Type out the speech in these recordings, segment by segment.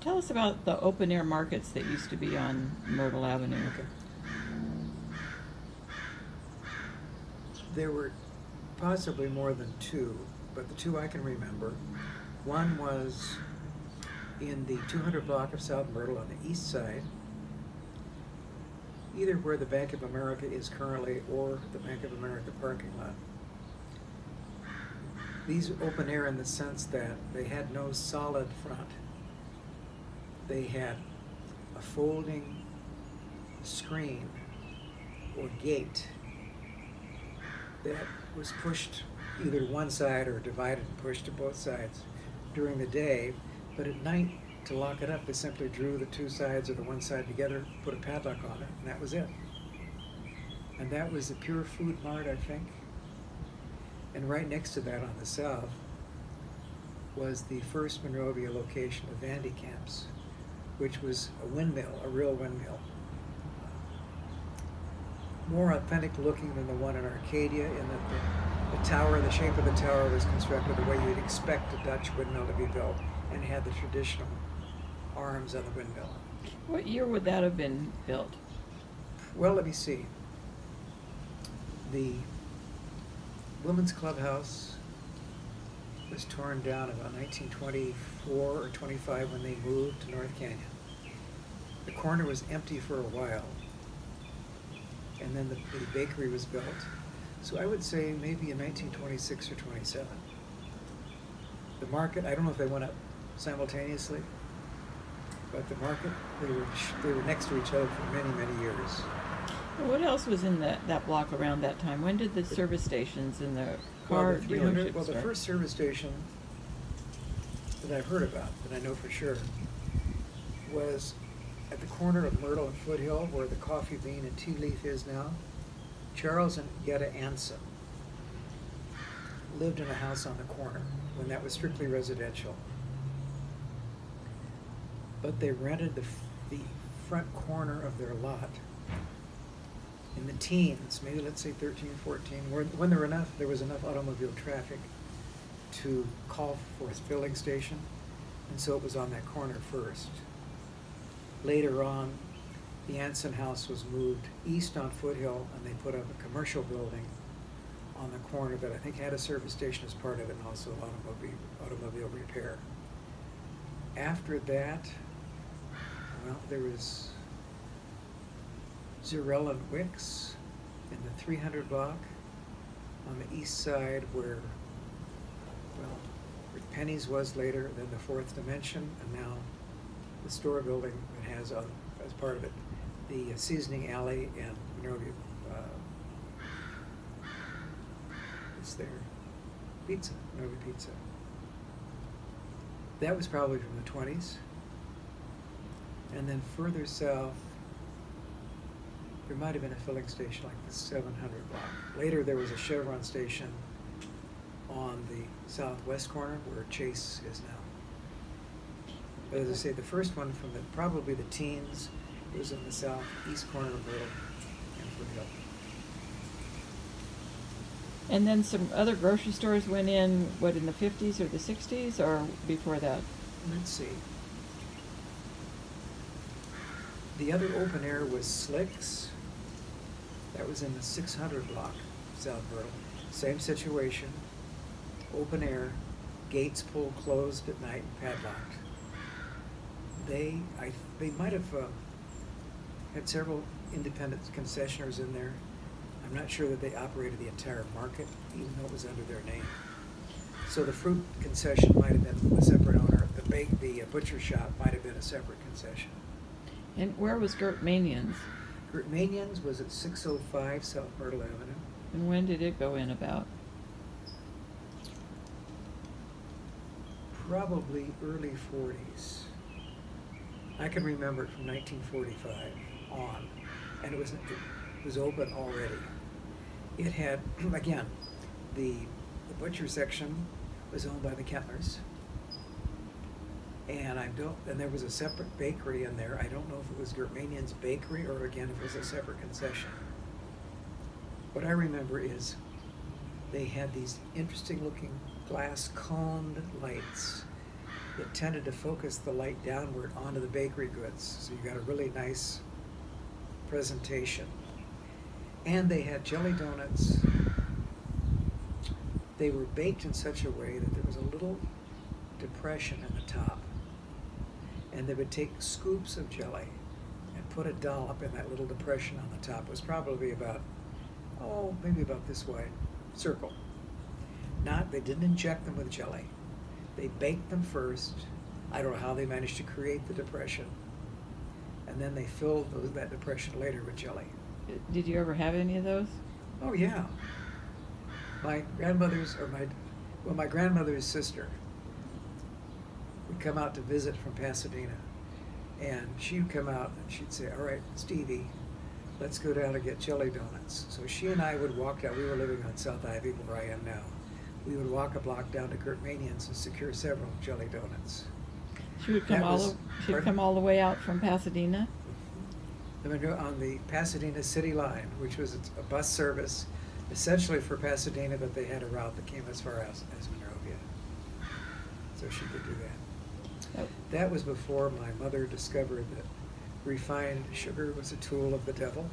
Tell us about the open-air markets that used to be on Myrtle Avenue. Okay. There were possibly more than two, but the two I can remember. One was in the 200 block of South Myrtle on the east side, either where the Bank of America is currently or the Bank of America parking lot. These open air in the sense that they had no solid front. They had a folding screen or gate that was pushed either one side or divided and pushed to both sides during the day, but at night, to lock it up, they simply drew the two sides or the one side together, put a padlock on it, and that was it. And that was the Pure Food Mart, I think. And right next to that on the south was the first Monrovia location of Vandy Camps, which was a windmill, a real windmill. More authentic looking than the one in Arcadia, in that the tower, the shape of the tower was constructed the way you'd expect a Dutch windmill to be built, and had the traditional arms on the windmill. What year would that have been built? Well, let me see. The women's clubhouse was torn down about 1924 or 25 when they moved to North Canyon. The corner was empty for a while, and then the bakery was built. So I would say maybe in 1926 or 27. The market, I don't know if they went up simultaneously, but the market, they were next to each other for many, many years. What else was in that block around that time? When did the service stations and the car dealerships Well, the start? first service station that I've heard about, that I know for sure, was at the corner of Myrtle and Foothill, where the Coffee Bean and Tea Leaf is now. Charles and Ueda Anson lived in a house on the corner when that was strictly residential. But they rented the front corner of their lot in the teens, maybe let's say 13, 14, when there was enough automobile traffic to call for a filling station, and so it was on that corner first. Later on, the Anson house was moved east on Foothill, and they put up a commercial building on the corner that I think had a service station as part of it, and also automobile repair. After that, well, there was Zurell and Wicks in the 300 block on the east side where Penny's was later, then the Fourth Dimension, and now the store building that has, as part of it, the Seasoning Alley and Monrovia, it's there, Pizza, Monrovia Pizza. That was probably from the 20s. And then further south, there might have been a filling station like the 700 block. Later there was a Chevron station on the southwest corner where Chase is now. But as I say, the first one from probably the teens was in the southeast corner of Myrtle and Foothill. And then some other grocery stores went in, what, in the 50s or the 60s, or before that? Let's see. The other open air was Slicks. That was in the 600 block, South Myrtle. Same situation, open air, gates pulled closed at night and padlocked. They might have had several independent concessioners in there. I'm not sure that they operated the entire market, even though it was under their name. So the fruit concession might have been a separate owner. The butcher shop might have been a separate concession. And where was Gert Manian's? Gert Manian's was at 605 South Myrtle Avenue. And when did it go in about? Probably early 40s. I can remember it from 1945 on, and it was open already. It had, again, the butcher section was owned by the Kettlers, and there was a separate bakery in there. I don't know if it was Gert Manian's bakery or again if it was a separate concession. What I remember is they had these interesting looking glass coned lights it tended to focus the light downward onto the bakery goods. So you got a really nice presentation. And they had jelly donuts. They were baked in such a way that there was a little depression in the top. And they would take scoops of jelly and put a dollop in that little depression on the top. It was probably about, maybe about this wide, circle. They didn't inject them with jelly. They baked them first. I don't know how they managed to create the depression. And then they filled that depression later with jelly. Did you ever have any of those? Oh yeah. My grandmother's sister would come out to visit from Pasadena. And she'd come out and she'd say, all right, Stevie, let's go down and get jelly donuts. So she and I would walk down. We were living on South Ivy where I am now. We would walk a block down to Kurt Manian's and secure several jelly donuts. She would come all the way out from Pasadena? On the Pasadena City Line, which was a bus service essentially for Pasadena, but they had a route that came as far as Monrovia. So she could do that. That was before my mother discovered that refined sugar was a tool of the devil.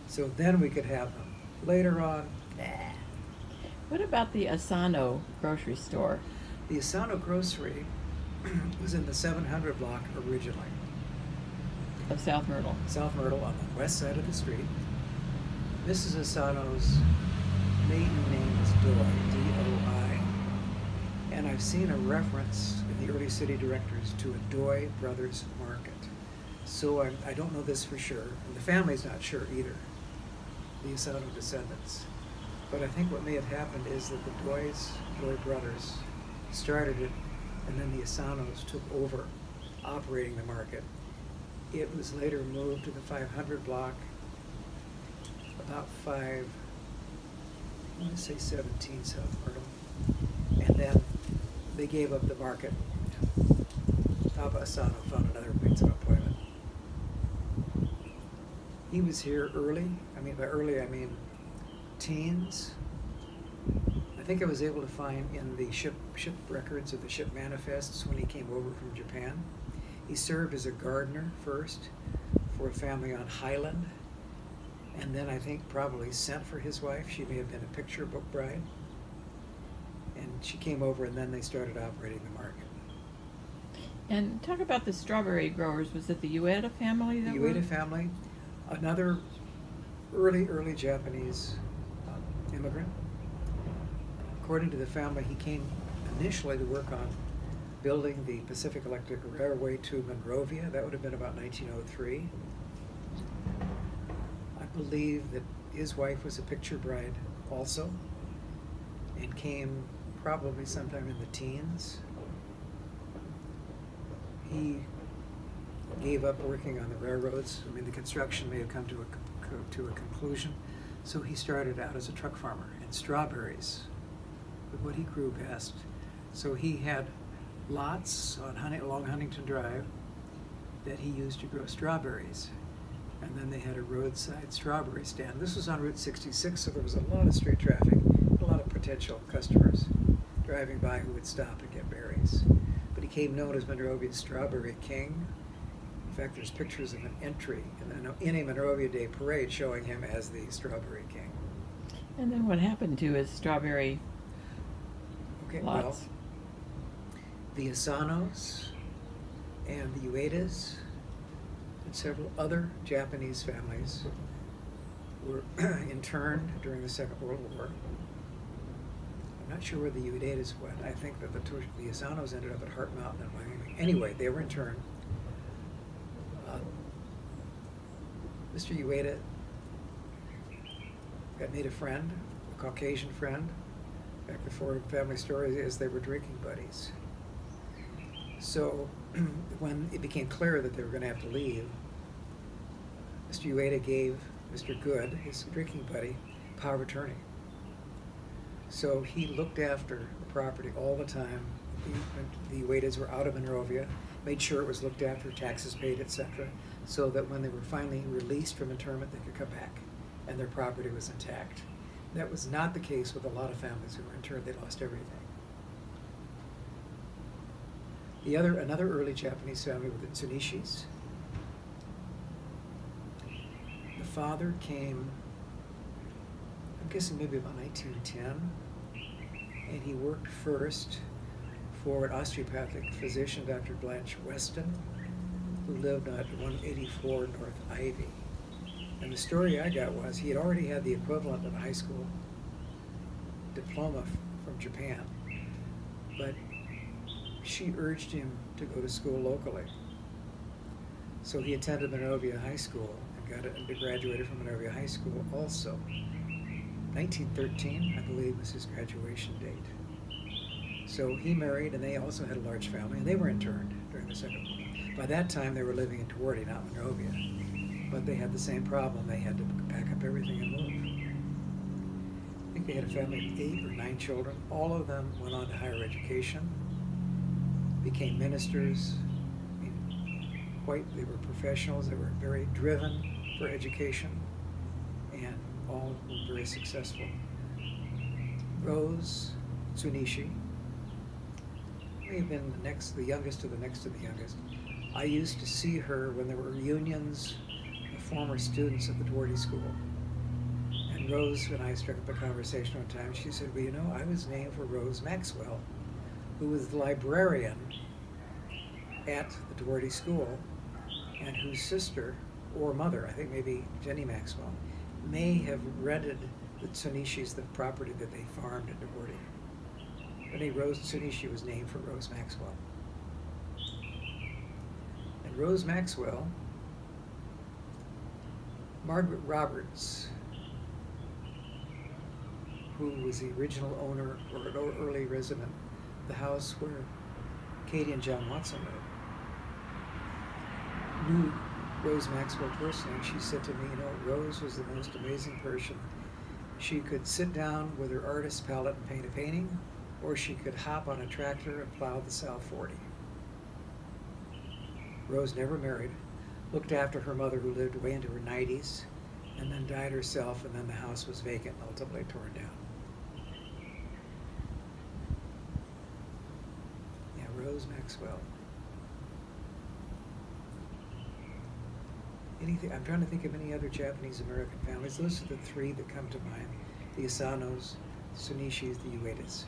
So then we could have them. Later on, nah. What about the Asano Grocery store? The Asano Grocery was in the 700 block originally. Of South Myrtle. South Myrtle on the west side of the street. Mrs. Asano's maiden name is Doi, D-O-I. And I've seen a reference in the early city directories to a Doi Brothers Market. So I don't know this for sure, and the family's not sure either, the Asano descendants. But I think what may have happened is that the Doi brothers started it, and then the Asanos took over operating the market. It was later moved to the 500 block, about 17 South Myrtle. And then they gave up the market. Papa Asano found another place of employment. He was here early. By early I mean teens. I think I was able to find in the ship records of the ship manifests when he came over from Japan. He served as a gardener first for a family on Highland, and then I think probably sent for his wife. She may have been a picture book bride. And she came over, and then they started operating the market. And talk about the strawberry growers. Was it the Ueda family? The Ueda family, another early Japanese immigrant. According to the family, he came initially to work on building the Pacific Electric Railway to Monrovia. That would have been about 1903. I believe that his wife was a picture bride also, and came probably sometime in the teens. He gave up working on the railroads. The construction may have come to a conclusion. So he started out as a truck farmer in strawberries, with what he grew best. So he had lots along Huntington Drive that he used to grow strawberries. And then they had a roadside strawberry stand. This was on Route 66, so there was a lot of street traffic, a lot of potential customers driving by who would stop and get berries. But he became known as Monrovia's Strawberry King. In fact, there's pictures of an entry in a Monrovia Day parade showing him as the Strawberry King. And then what happened to his strawberry lots? Well, the Asanos and the Uedas and several other Japanese families were interned during the Second World War. I'm not sure where the Uedas went. I think that the Asanos ended up at Hart Mountain in Wyoming. Anyway, they were interned. Mr. Ueda made a friend, a Caucasian friend. Back before family story is they were drinking buddies. So when it became clear that they were going to have to leave, Mr. Ueda gave Mr. Good, his drinking buddy, power of attorney. So he looked after the property all the time. The Uedas were out of Monrovia, made sure it was looked after, taxes paid, etc., so that when they were finally released from internment, they could come back and their property was intact. That was not the case with a lot of families who were interned. They lost everything. Another early Japanese family were the Tsunishis. The father came, I'm guessing maybe about 1910, and he worked first for an osteopathic physician, Dr. Blanche Weston, who lived at 184 North Ivy. And the story I got was he had already had the equivalent of a high school diploma from Japan, but she urged him to go to school locally. So he attended Monrovia High School and graduated from Monrovia High School also. 1913, I believe, was his graduation date. So he married, and they also had a large family, and they were interned during the Second World War. By that time, they were living in Tawardy, not Monrovia. But they had the same problem. They had to pack up everything and move. I think they had a family of 8 or 9 children. All of them went on to higher education, became ministers. They were professionals. They were very driven for education, and all were very successful. Rose Tsunishi may have been the youngest to the next to the youngest. I used to see her when there were reunions of former students at the Tawardy School. And Rose and I struck up a conversation one time. She said, well, you know, I was named for Rose Maxwell, who was the librarian at the Tawardy School, and whose sister, or mother, I think maybe Jenny Maxwell, may have rented the Tsunishis the property that they farmed in Tawardy. Rose Tsunishi was named for Rose Maxwell. And Rose Maxwell, Margaret Roberts, who was the original owner or early resident of the house where Katie and John Watson lived, knew Rose Maxwell personally, and she said to me, you know, Rose was the most amazing person. She could sit down with her artist palette and paint a painting, or she could hop on a tractor and plow the South 40. Rose never married, looked after her mother who lived way into her 90s, and then died herself, and then the house was vacant and ultimately torn down. Yeah, Rose Maxwell. I'm trying to think of any other Japanese American families. Those are the 3 that come to mind: the Asanos, the Tsunishis, the Uedas.